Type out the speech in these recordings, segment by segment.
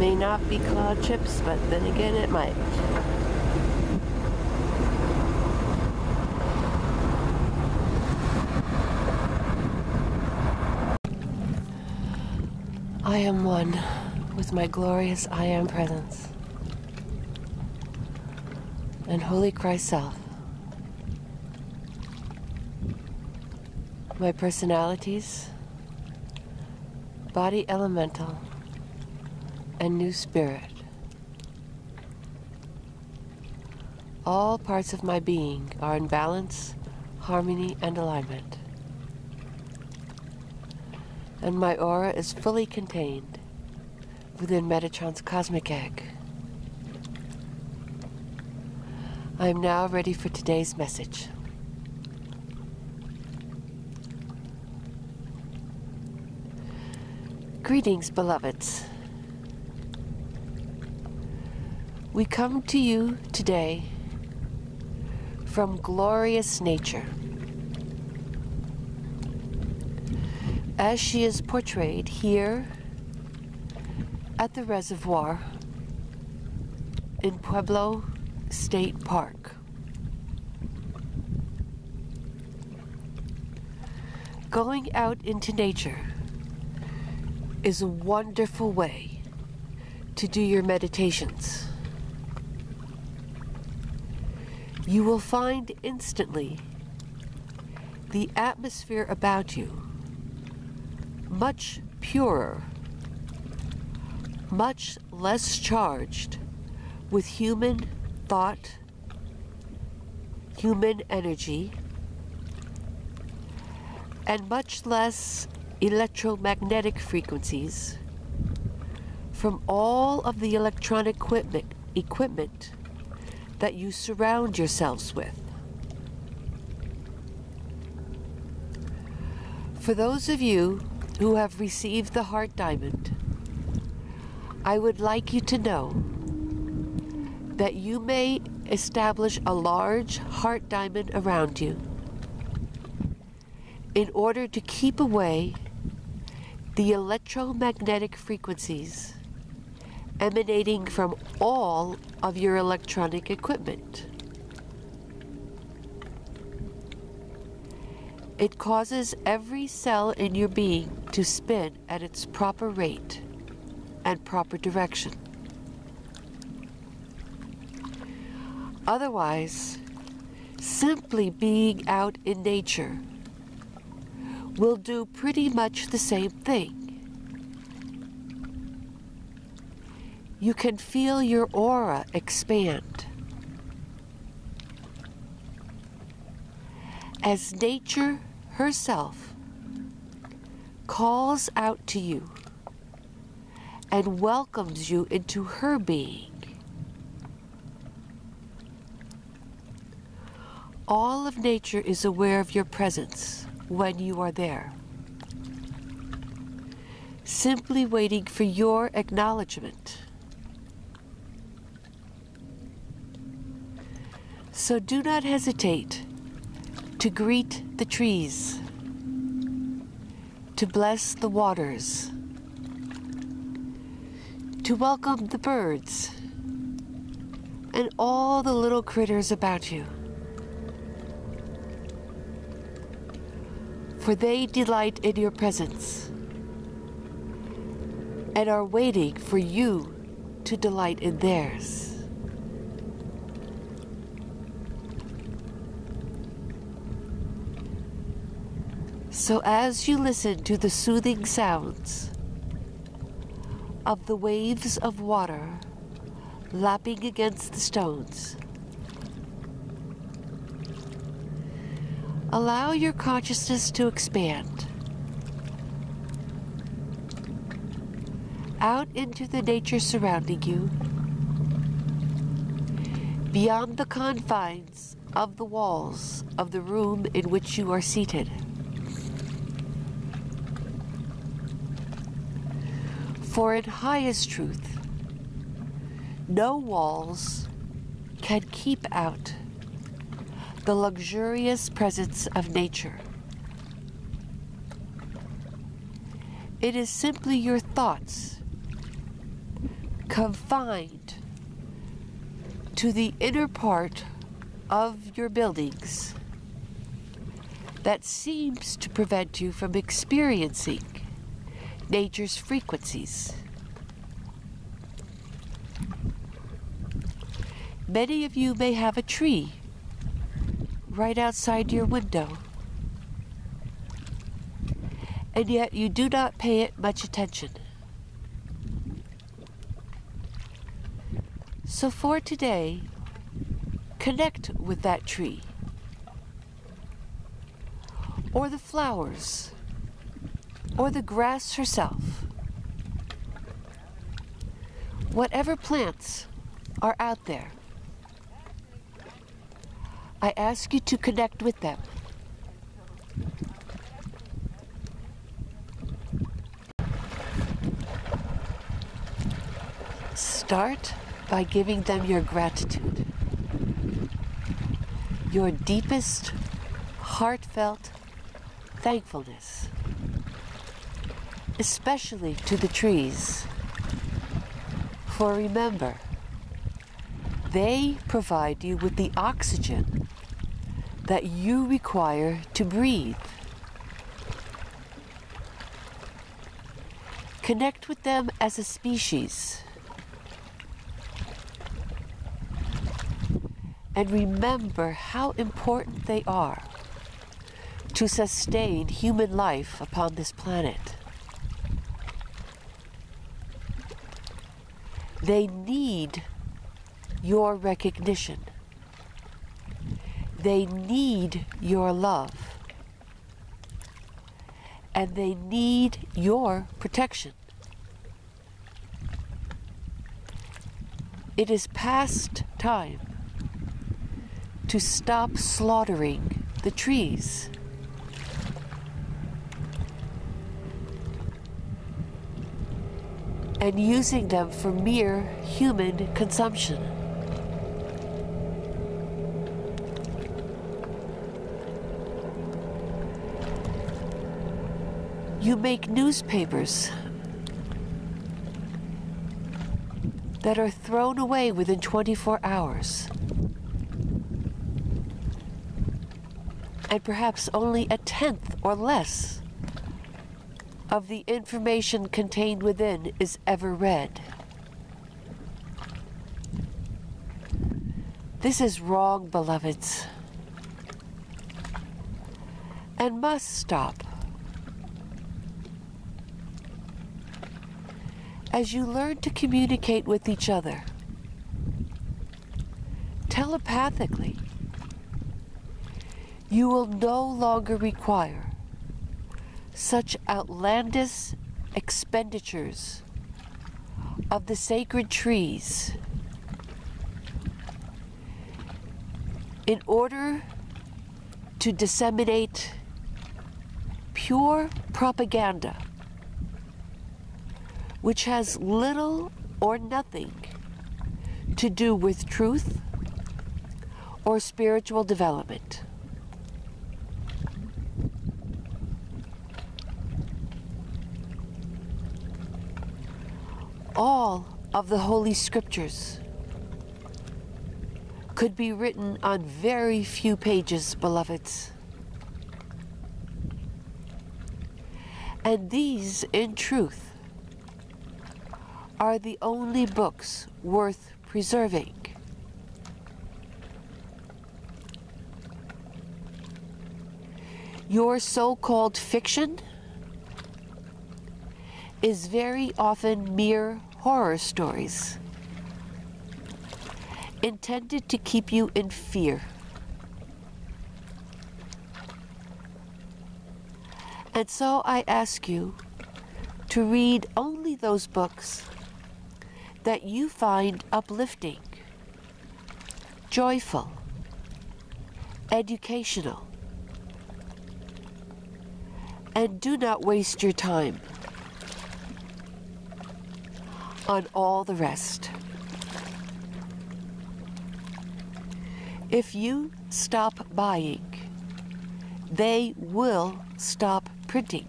may not be cloud chips, but then again it might. I am one with my glorious I Am presence and Holy Christ Self. My personalities, body elemental, and new spirit. All parts of my being are in balance, harmony, and alignment. And my aura is fully contained within Metatron's cosmic egg. I am now ready for today's message. Greetings, beloveds. We come to you today from glorious nature, as she is portrayed here at the reservoir in Pueblo State Park. Going out into nature is a wonderful way to do your meditations. You will find instantly the atmosphere about you much purer, much less charged with human thought, human energy, and much less electromagnetic frequencies from all of the electronic equipment that you surround yourselves with. For those of you who have received the heart diamond, I would like you to know that you may establish a large heart diamond around you in order to keep away the electromagnetic frequencies emanating from all of your electronic equipment. It causes every cell in your being to spin at its proper rate and proper direction. Otherwise, simply being out in nature will do pretty much the same thing. You can feel your aura expand as nature herself calls out to you and welcomes you into her being. All of nature is aware of your presence when you are there, simply waiting for your acknowledgement. So do not hesitate to greet the trees, to bless the waters, to welcome the birds, and all the little critters about you. For they delight in your presence and are waiting for you to delight in theirs. So as you listen to the soothing sounds of the waves of water lapping against the stones, allow your consciousness to expand out into the nature surrounding you, beyond the confines of the walls of the room in which you are seated. For in highest truth, no walls can keep out the luxurious presence of nature. It is simply your thoughts confined to the inner part of your buildings that seems to prevent you from experiencing nature's frequencies. Many of you may have a tree right outside your window, and yet you do not pay it much attention. So for today, connect with that tree, or the flowers, or the grass herself. Whatever plants are out there, I ask you to connect with them. Start by giving them your gratitude, your deepest, heartfelt thankfulness, especially to the trees. For remember, they provide you with the oxygen that you require to breathe. Connect with them as a species. And remember how important they are to sustain human life upon this planet. They need your recognition. They need your love. And they need your protection. It is past time to stop slaughtering the trees. And using them for mere human consumption. You make newspapers that are thrown away within 24 hours. And perhaps only a tenth or less of the information contained within is ever read. This is wrong, beloveds, and must stop. As you learn to communicate with each other telepathically, you will no longer require such outlandish expenditures of the sacred trees in order to disseminate pure propaganda which has little or nothing to do with truth or spiritual development. All of the Holy Scriptures could be written on very few pages, beloveds. And these, in truth, are the only books worth preserving. Your so-called fiction is very often mere horror stories intended to keep you in fear. And so I ask you to read only those books that you find uplifting, joyful, educational, and do not waste your time on all the rest. If you stop buying, they will stop printing.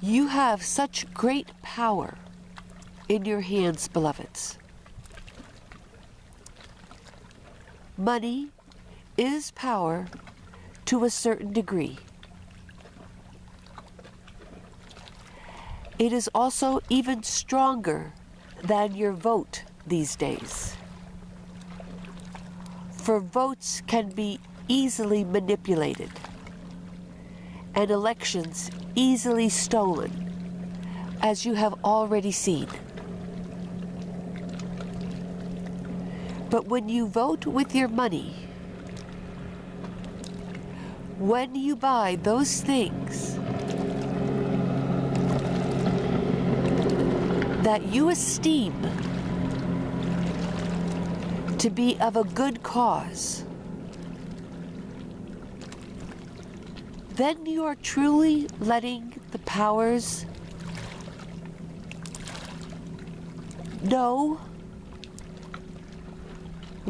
You have such great power in your hands, beloveds. Money is power to a certain degree. It is also even stronger than your vote these days. For votes can be easily manipulated and elections easily stolen, as you have already seen. But when you vote with your money, when you buy those things that you esteem to be of a good cause, then you are truly letting the powers know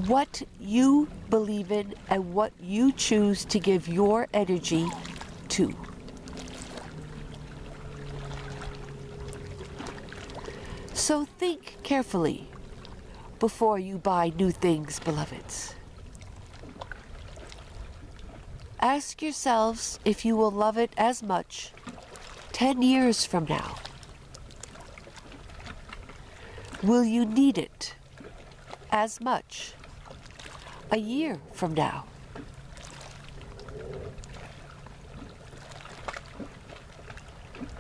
what you believe in and what you choose to give your energy to. So think carefully before you buy new things, beloveds. Ask yourselves if you will love it as much 10 years from now. Will you need it as much a year from now?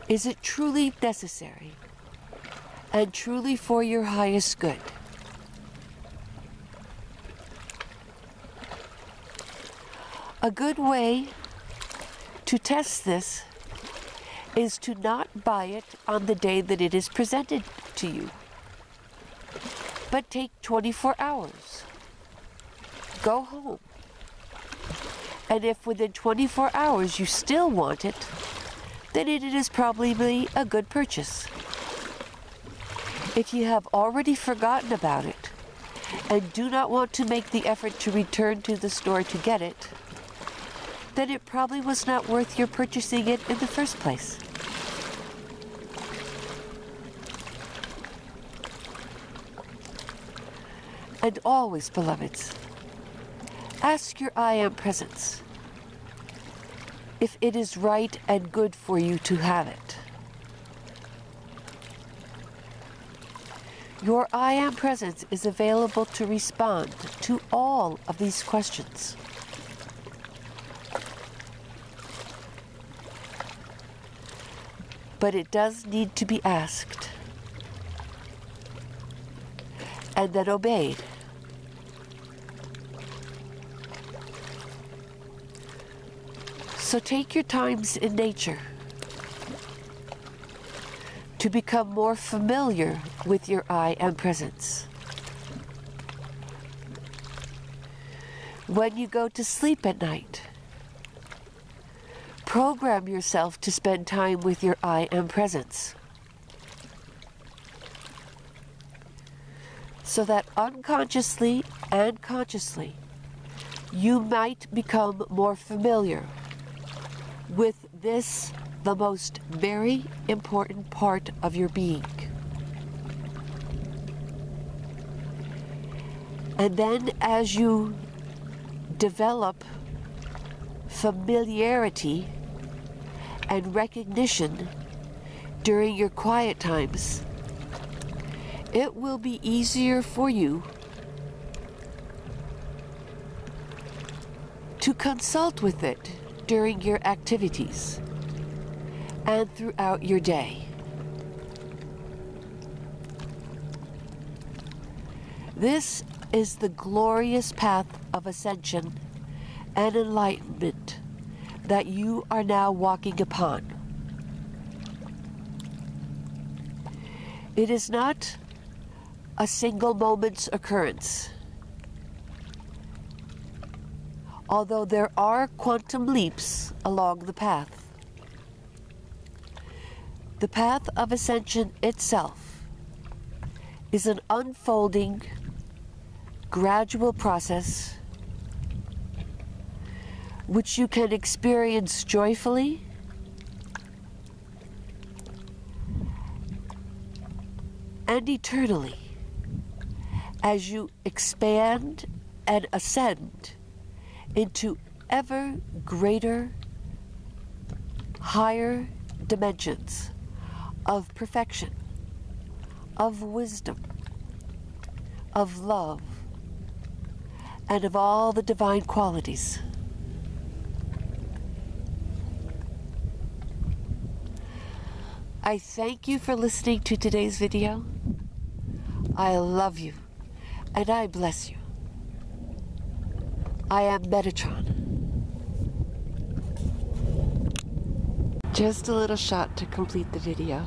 Is it truly necessary and truly for your highest good? A good way to test this is to not buy it on the day that it is presented to you, but take 24 hours. Go home. And if within 24 hours you still want it, then it is probably a good purchase. If you have already forgotten about it and do not want to make the effort to return to the store to get it, then it probably was not worth your purchasing it in the first place. And always, beloveds, ask your I Am Presence if it is right and good for you to have it. Your I Am Presence is available to respond to all of these questions. But it does need to be asked and then obeyed. So take your times in nature to become more familiar with your I Am Presence. When you go to sleep at night, program yourself to spend time with your I Am Presence, so that unconsciously and consciously you might become more familiar with this, the most very important part of your being. And then as you develop familiarity and recognition during your quiet times, it will be easier for you to consult with it during your activities and throughout your day. This is the glorious path of ascension and enlightenment that you are now walking upon. It is not a single moment's occurrence, although there are quantum leaps along the path. The path of ascension itself is an unfolding, gradual process which you can experience joyfully and eternally as you expand and ascend into ever greater, higher dimensions of perfection, of wisdom, of love, and of all the divine qualities. I thank you for listening to today's video. I love you, and I bless you. I am Metatron. Just a little shot to complete the video.